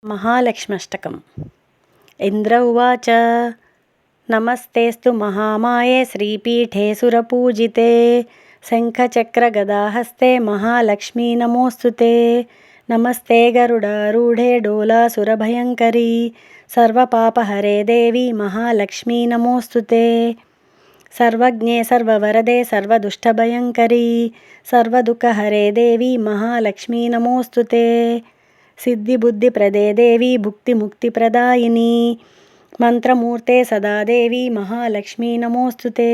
महालक्ष्म्यष्टकम्। इन्द्र उवाच नमस्तेऽस्तु महामाये श्रीपीठे सुरपूजिते शङ्खचक्रगदाहस्ते महालक्ष्मी नमोऽस्तु ते। नमस्ते गरुडारूढे डोलासुरभयङ्करी सर्वपापहरे देवी महालक्ष्मी नमोऽस्तु ते। सर्वज्ञे सर्ववरदे सर्वदुष्टभयङ्करी सर्वदुःखहरे देवी महालक्ष्मी नमोऽस्तु ते। सिद्धिबुद्धिप्रदे देवी भुक्तिमुक्तिप्रदायिनी मंत्रमूर्ते सदा देवी महालक्ष्मी नमोऽस्तु ते।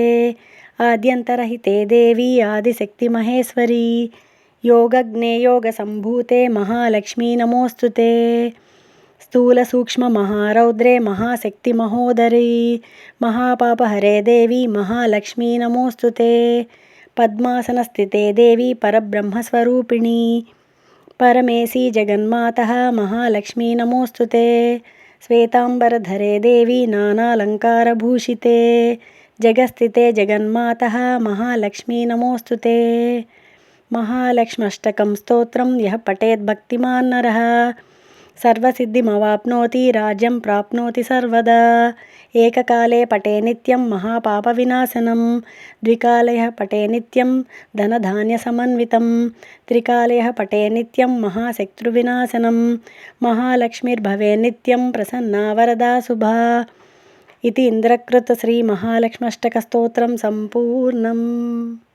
आद्यन्तरहिते देवी आदिशक्तिमहेश्वरी योगज्ञे योगसम्भूते महालक्ष्मी नमोऽस्तु ते। स्थूलसूक्ष्ममहारौद्रे महाशक्तिमहोदरी महापापहरे देवी महालक्ष्मी नमोऽस्तु ते। पद्मासनस्थिते देवी परब्रह्मस्वरूपिणी परमेशी जगन्मातः महालक्ष्मी नमोऽस्तु ते। श्वेताम्बरधरे देवी नानालङ्कारभूषिते जगस्थिते जगन्मातः महालक्ष्मी नमोऽस्तु ते। महालक्ष्म्यष्टकं स्तोत्रं यः पठेत् भक्तिमान् नरः सर्वसिद्धिमवाप्नोति राज्यं प्राप्नोति सर्वदा। एककाले पठे नित्यं महापापविनाशनं द्विकाले पठे नित्यं धनधान्यसमन्वितं त्रिकाले पठे नित्यं महाशत्रुविनाशनं महालक्ष्मीर्भवे नित्यं प्रसन्ना वरदा शुभा। इति इन्द्रकृत श्री महालक्ष्म्यष्टकस्तोत्रं सम्पूर्णम्।